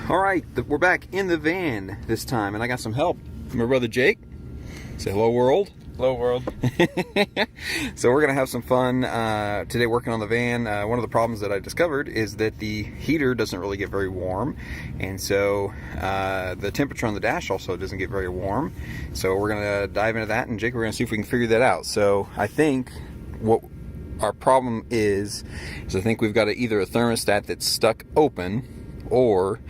All right, we're back in the van this time, and I got some help from my brother Jake. Say hello, world. Hello, world. So we're gonna have some fun today working on the van. One of the problems that I discovered is that the heater doesn't really get very warm, and so the temperature on the dash also doesn't get very warm. So we're gonna dive into that, and Jake, we're gonna see if we can figure that out. So I think what our problem is I think we've got either a thermostat that's stuck open or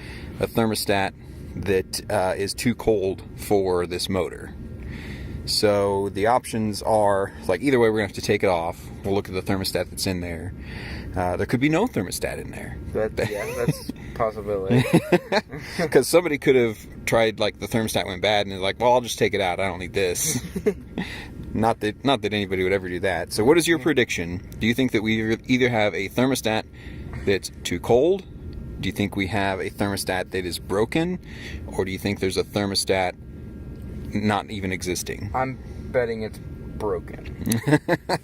a thermostat that is too cold for this motor. So the options are, like, either way we're gonna have to take it off. We'll look at the thermostat that's in there. There could be no thermostat in there. That's a possibility. Because somebody could have tried, like, the thermostat went bad and they're like, well, I'll just take it out, I don't need this. Not that anybody would ever do that. So what is your prediction? Do you think that we either have a thermostat that's too cold? Do you think we have a thermostat that is broken? Or do you think there's a thermostat not even existing? I'm betting it's broken.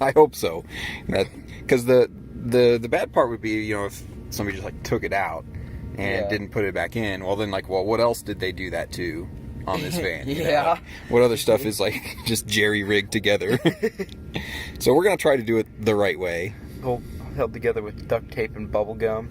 I hope so. Because the bad part would be, you know, if somebody just like took it out and didn't put it back in. Well, then, like, well, what else did they do that to on this van? You know? Like, what other stuff is like just jerry rigged together? So we're gonna try to do it the right way. Held together with duct tape and bubble gum.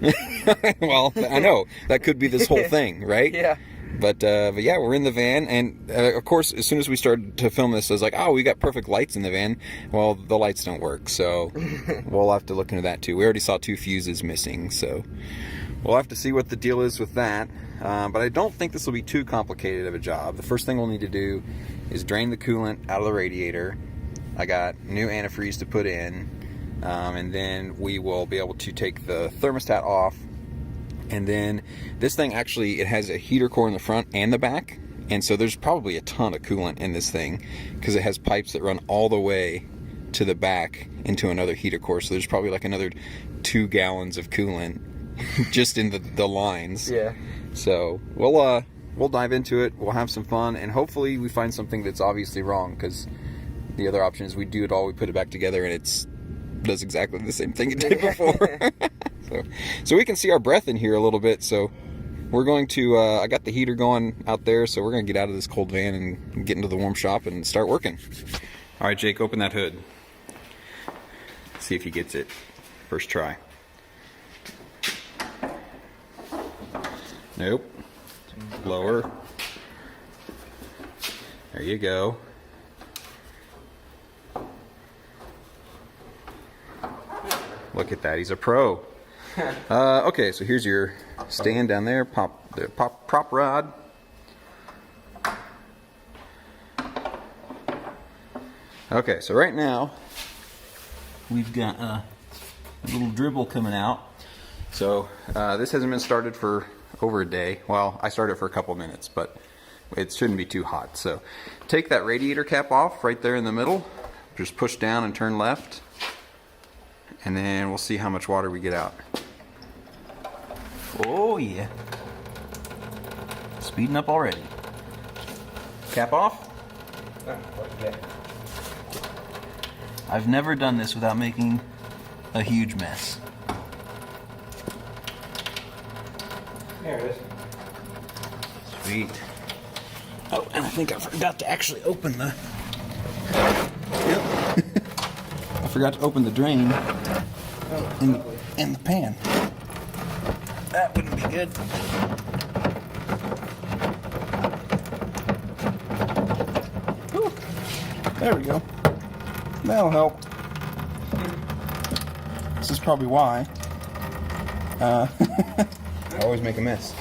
Well, I know that could be this whole thing, right? Yeah. But yeah, we're in the van, and of course, as soon as we started to film this, I was like, oh, we got perfect lights in the van. Well, the lights don't work, so we'll have to look into that too. We already saw 2 fuses missing, so we'll have to see what the deal is with that. But I don't think this will be too complicated of a job. The first thing we'll need to do is drain the coolant out of the radiator. I got new antifreeze to put in, and then we will be able to take the thermostat off. And then this thing actually, it has a heater core in the front and the back, and so there's probably a ton of coolant in this thing because it has pipes that run all the way to the back into another heater core. So there's probably like another 2 gallons of coolant just in the lines. Yeah. So we'll dive into it. We'll have some fun, and hopefully we find something that's obviously wrong, because the other option is we do it all, we put it back together, and it's does exactly the same thing it did before. So we can see our breath in here a little bit. So we're going to, I got the heater going out there, so we're going to get out of this cold van and get into the warm shop and start working. All right, Jake, open that hood. See if he gets it. First try. Nope. Lower. There you go. Look at that, he's a pro. Okay, so here's your stand down there. Pop the prop rod. Okay, so right now we've got a little dribble coming out. So this hasn't been started for over a day. Well, I started for a couple minutes, but it shouldn't be too hot. So take that radiator cap off right there in the middle. Just push down and turn left, and then we'll see how much water we get out. Oh yeah, speeding up already. Cap off. I've never done this without making a huge mess. There it is. Sweet. Oh, and I think I forgot to actually open the... Yep. I forgot to open the drain in the pan. That wouldn't be good. Whew. There we go. That'll help. This is probably why. I always make a mess.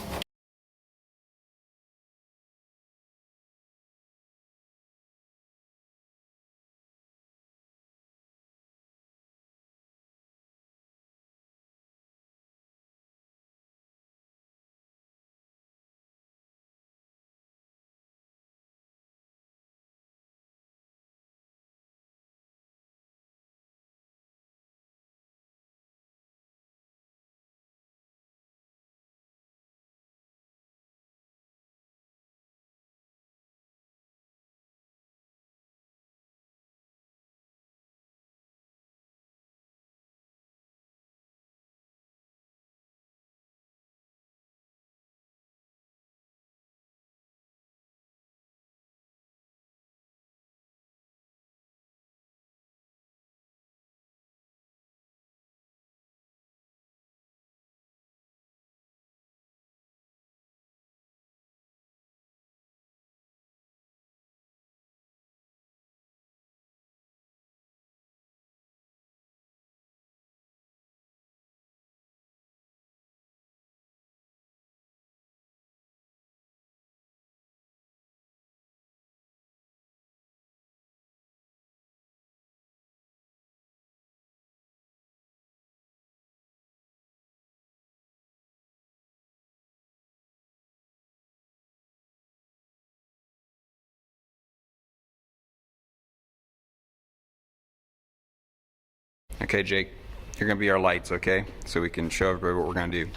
Okay, Jake, you're gonna be our lights, okay? So we can show everybody what we're gonna do.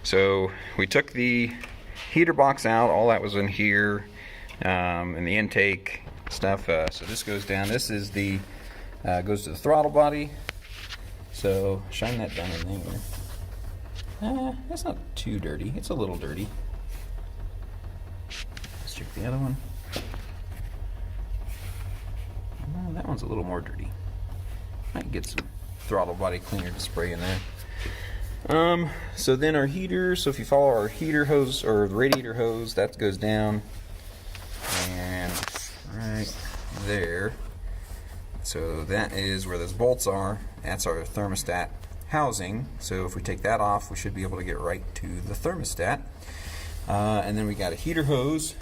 So we took the heater box out. All that was in here, and the intake stuff. So this goes down. This is the goes to the throttle body. So shine that down in there. It's not too dirty. It's a little dirty. Let's check the other one. Oh, that one's a little more dirty. Might get some throttle body cleaner to spray in there. So then our heater, so if you follow our heater hose or the radiator hose, that goes down and right there. So that is where those bolts are. That's our thermostat housing. So if we take that off, we should be able to get right to the thermostat. And then we got a heater hose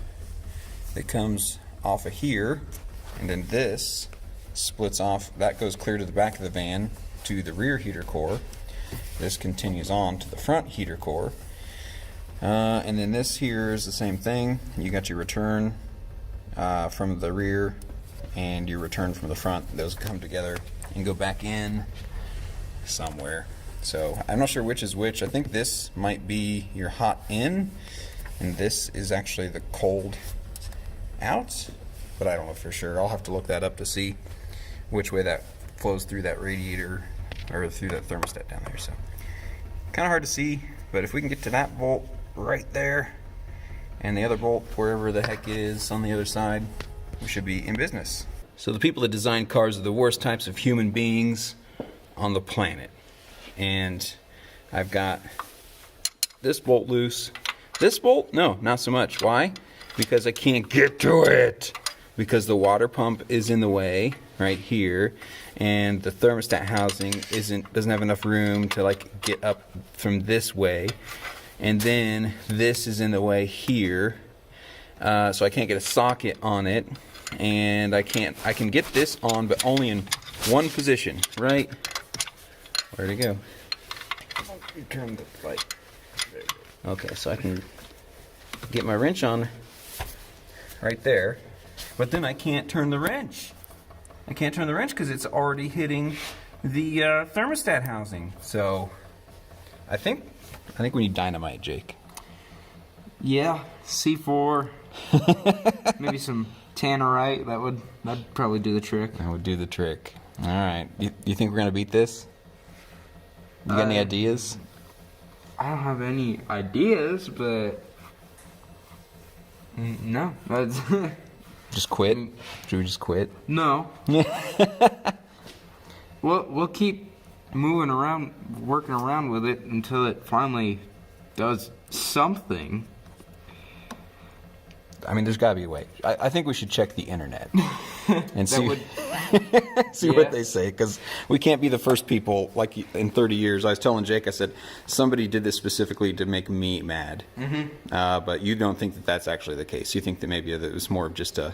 that comes off of here, and then this splits off. That goes clear to the back of the van to the rear heater core. This continues on to the front heater core. And then this here is the same thing. You got your return from the rear and your return from the front. Those come together and go back in somewhere. So I'm not sure which is which. I think this might be your hot in, and this is actually the cold out, but I don't know for sure. I'll have to look that up to see which way that flows through that radiator or through that thermostat down there. So kind of hard to see, but if we can get to that bolt right there and the other bolt wherever the heck it is on the other side, we should be in business. So the people that design cars are the worst types of human beings on the planet. And I've got this bolt loose. This bolt? No, not so much. Why? Because I can't get to it. Because the water pump is in the way right here, and the thermostat housing doesn't have enough room to like get up from this way. And then this is in the way here. So I can't get a socket on it, and I can get this on, but only in one position, right? Where'd it go? Turn the light. Okay, so I can get my wrench on right there, but then I can't turn the wrench. I can't turn the wrench because it's already hitting the thermostat housing. So I think we need dynamite, Jake. Yeah, C4. Maybe some tannerite. That'd probably do the trick. That would do the trick. All right. You think we're gonna beat this? You got any ideas? I don't have any ideas, but no. That's Just quit? Should we just quit? no. We'll keep moving around, working around with it until it finally does something. I mean, there's got to be a way. I think we should check the internet and see, see Yeah. what they say, because we can't be the first people. Like in 30 years, I was telling Jake, I said, somebody did this specifically to make me mad. But you don't think that that's actually the case. You think that maybe it was more of just to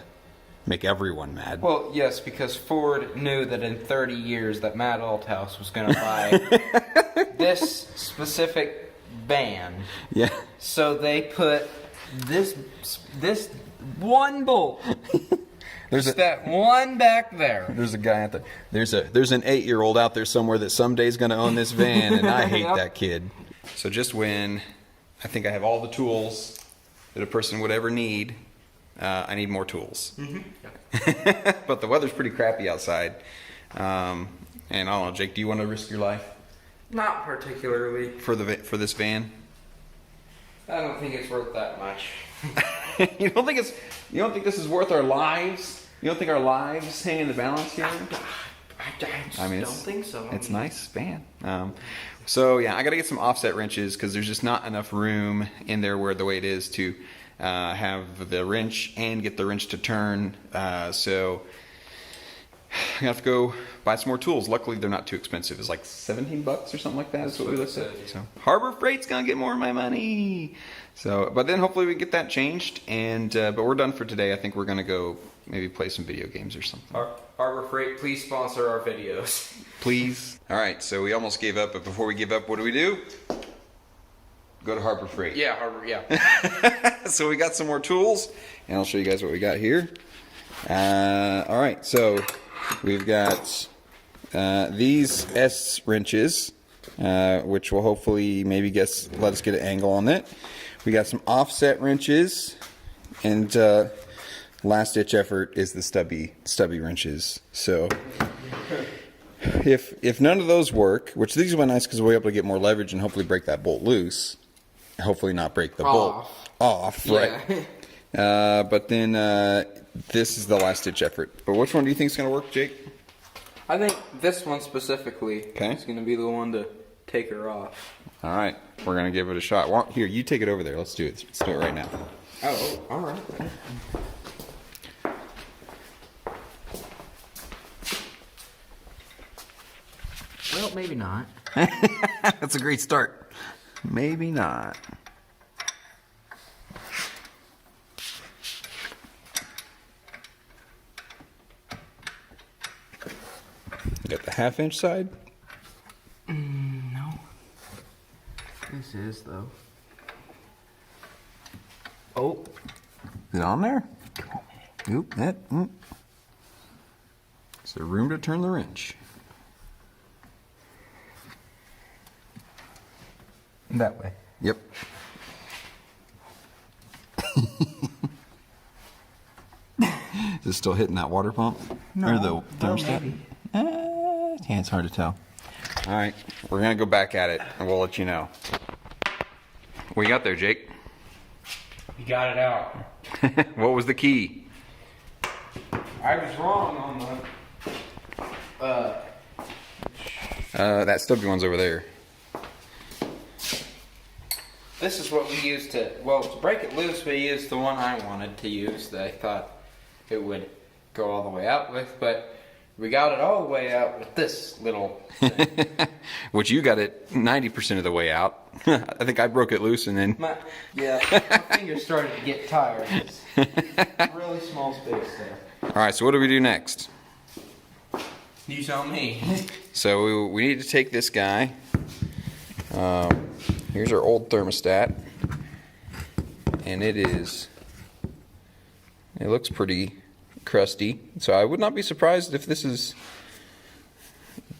make everyone mad. Well, yes, because Ford knew that in 30 years that Matt Althouse was going to buy this specific van. Yeah. So they put this one bolt. There's that one back there. There's a guy out there. There's an 8-year-old out there somewhere that someday's going to own this van, and I hate Yep. that kid. So just when I think I have all the tools that a person would ever need, I need more tools. But the weather's pretty crappy outside. And I don't know, Jake, do you want to risk your life Not particularly. for this van? I don't think it's worth that much. You don't think this is worth our lives? You don't think our lives hang in the balance here? I mean, don't think so. It's nice van. So yeah, I got to get some offset wrenches because there's just not enough room in there where the way it is to have the wrench and get the wrench to turn. So I'm gonna have to go buy some more tools. Luckily, they're not too expensive. It's like $17 or something like that. That's what we looked at. So Harbor Freight's gonna get more of my money. So, but then hopefully we get that changed. And but we're done for today. I think we're gonna go maybe play some video games or something. Harbor Freight, please sponsor our videos. Please. All right. So we almost gave up, but before we give up, what do? Go to Harbor Freight. Yeah, Harbor. Yeah. So we got some more tools, and I'll show you guys what we got here. All right. So we've got these S wrenches, which will hopefully maybe let us get an angle on it. We got some offset wrenches, and last ditch effort is the stubby wrenches. So if none of those work, which these will be nice because we'll be able to get more leverage and hopefully break that bolt loose. Hopefully not break the bolt off, right? Yeah. But then this is the last ditch effort. But which one do you think is going to work, Jake? I think this one specifically is going to be the one to take her off. All right, we're going to give it a shot. Well, here, you take it over there. Let's do it. Let's do it right now. Oh, all right. Well, maybe not. That's a great start. Maybe not. Got the 1/2 inch side? No. This is, though. Oh. Is it on there? Oop, that. Is there room to turn the wrench? That way. Yep. Is it still hitting that water pump? No. Or the thermostat? Yeah, it's hard to tell. All right, we're gonna go back at it, and we'll let you know. What you got there, Jake? You got it out. What was the key? I was wrong on the. That stubby one's over there. This is what we used to break it loose. We used the one I wanted to use that I thought it would go all the way out with, but we got it all the way out with this little thing. Which you got it 90% of the way out. I think I broke it loose and then... My fingers started to get tired. It's really small space there. All right, so what do we do next? You tell me. So we need to take this guy. Here's our old thermostat. And it looks pretty crusty. So I would not be surprised if this is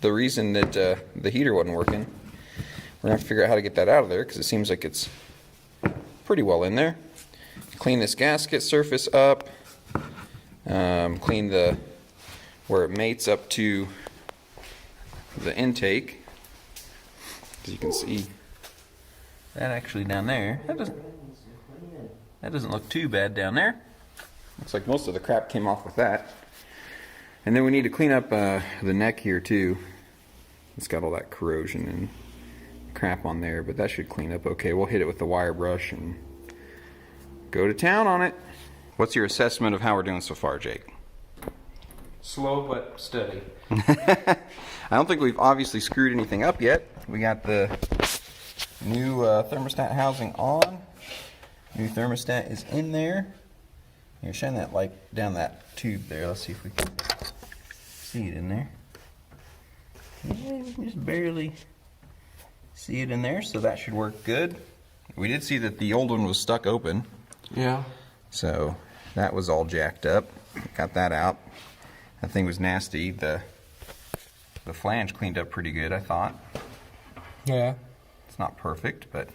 the reason that the heater wasn't working. We're going to figure out how to get that out of there because it seems like it's pretty well in there. Clean this gasket surface up. Clean where it mates up to the intake. As you can see, that actually down there, that doesn't look too bad down there. Looks like most of the crap came off with that. And then we need to clean up the neck here too. It's got all that corrosion and crap on there, but that should clean up okay. We'll hit it with the wire brush and go to town on it. What's your assessment of how we're doing so far, Jake? Slow but steady. I don't think we've obviously screwed anything up yet. We got the new thermostat housing on. New thermostat is in there. Here, shine that light down that tube there. Let's see if we can see it in there. Yeah, we can just barely see it in there, so that should work good. We did see that the old one was stuck open. Yeah. So that was all jacked up. Got that out. That thing was nasty. The flange cleaned up pretty good, I thought. Yeah. It's not perfect, but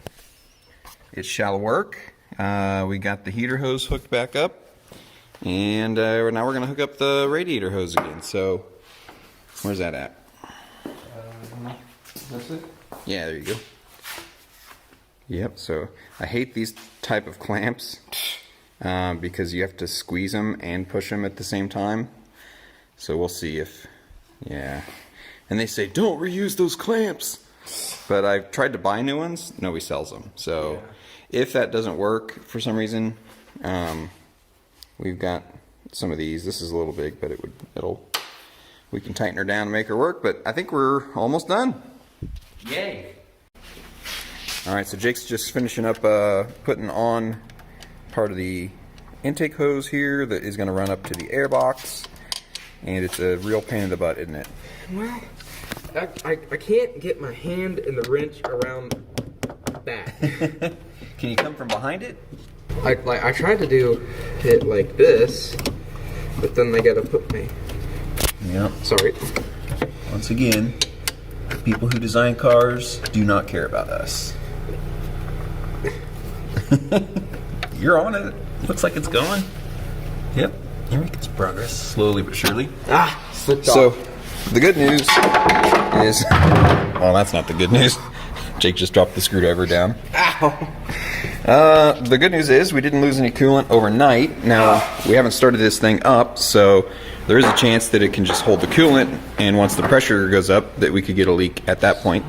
it shall work. We got the heater hose hooked back up, and now we're going to hook up the radiator hose again. So where's that at? That's it? Yeah, there you go. Yep, so I hate these type of clamps because you have to squeeze them and push them at the same time. So we'll see if, yeah. And they say, don't reuse those clamps. But I've tried to buy new ones. Nobody sells them. So if that doesn't work for some reason, we've got some of these. This is a little big, but we can tighten her down and make her work. But I think we're almost done. Yay. All right, so Jake's just finishing up putting on part of the intake hose here that is going to run up to the air box. And it's a real pain in the butt, isn't it? Well, I can't get my hand and the wrench around that. Can you come from behind it? I tried to do it like this, but then they gotta put me. Yep. Sorry. once again, the people who design cars do not care about us. You're on it. Looks like it's going. Yep. You're making some progress. Slowly but surely. Slipped So, off. the good news is... Well, that's not the good news. Jake just dropped the screwdriver down. Ow! The good news is we didn't lose any coolant overnight. Now, we haven't started this thing up, so there is a chance that it can just hold the coolant, and once the pressure goes up, that we could get a leak at that point.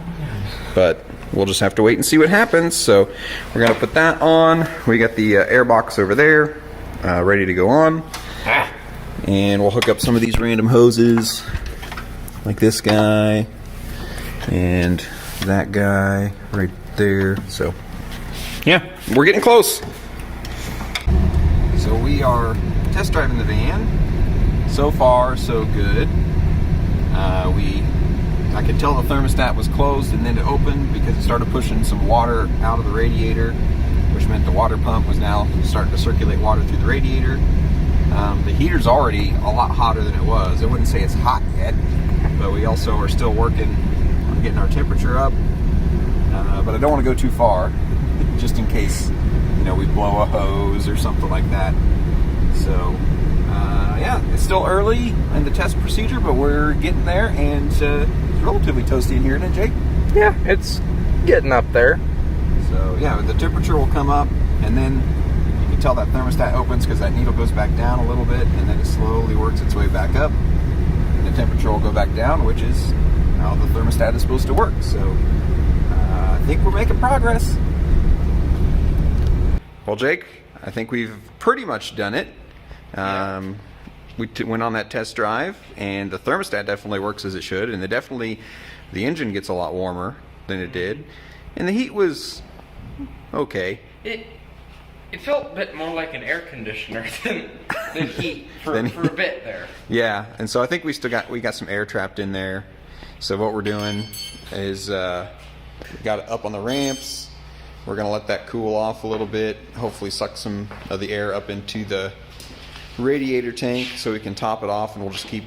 But we'll just have to wait and see what happens. So we're going to put that on. We got the air box over there, ready to go on. And we'll hook up some of these random hoses, like this guy, and that guy right there. So yeah, we're getting close. So we are test driving the van. So far, so good. I could tell the thermostat was closed and then it opened because it started pushing some water out of the radiator, which meant the water pump was now starting to circulate water through the radiator. The heater's already a lot hotter than it was. I wouldn't say it's hot yet, but we also are still working on getting our temperature up. But I don't want to go too far, just in case, we blow a hose or something like that. So, yeah, it's still early in the test procedure, but we're getting there, and it's relatively toasty in here, isn't it, Jake? Yeah, it's getting up there. So, yeah, the temperature will come up, and then you can tell that thermostat opens because that needle goes back down a little bit, and then it slowly works its way back up, and the temperature will go back down, which is how the thermostat is supposed to work. So, I think we're making progress. Well, Jake, I think we've pretty much done it. We went on that test drive, and the thermostat definitely works as it should, and the engine gets a lot warmer than it did, and the heat was okay. It felt a bit more like an air conditioner than heat for a bit there. Yeah, and so I think we got some air trapped in there. So what we're doing is got it up on the ramps. We're gonna let that cool off a little bit. Hopefully suck some of the air up into the radiator tank so we can top it off, and we'll just keep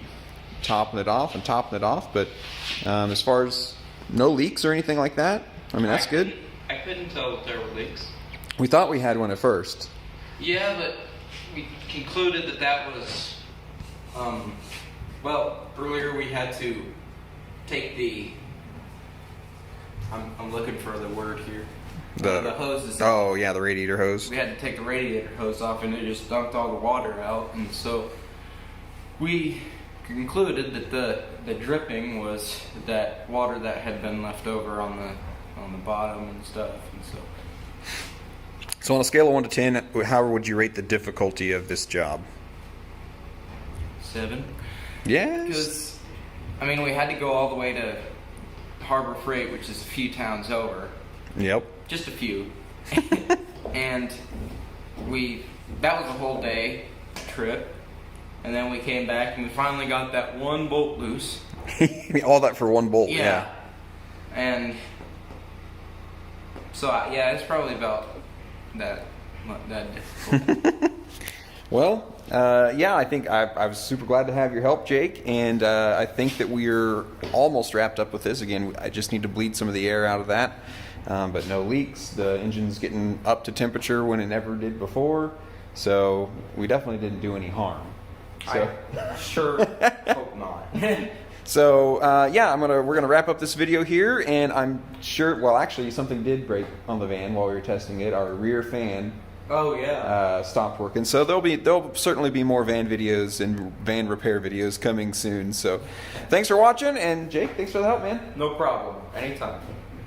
topping it off and topping it off. But as far as no leaks or anything like that, I mean, that's good. I couldn't tell if there were leaks. We thought we had one at first. Yeah, but we concluded that was, well, earlier we had to take the, I'm looking for the word here. The hoses. Oh, yeah, the radiator hose. We had to take the radiator hose off, and it just dumped all the water out, and so we concluded that the dripping was that water that had been left over on the bottom and stuff, and so. So on a scale of 1 to 10, how would you rate the difficulty of this job? 7. Yes. Because, I mean, we had to go all the way to Harbor Freight, which is a few towns over. Yep. Just a few. And that was a whole day trip. And then we came back and we finally got that one bolt loose. All that for one bolt, yeah. And so, yeah, it's probably about that difficult. Well, yeah, I think I was super glad to have your help, Jake, and I think that we're almost wrapped up with this. Again, I just need to bleed some of the air out of that, but no leaks. The engine's getting up to temperature when it never did before, so we definitely didn't do any harm. So. I sure hope not. So yeah, we're gonna wrap up this video here, and I'm sure. Well, actually, something did break on the van while we were testing it. Our rear fan. Oh yeah. Stopped working. So there'll certainly be more van videos and van repair videos coming soon. So, thanks for watching, and Jake, thanks for the help, man. No problem. Anytime.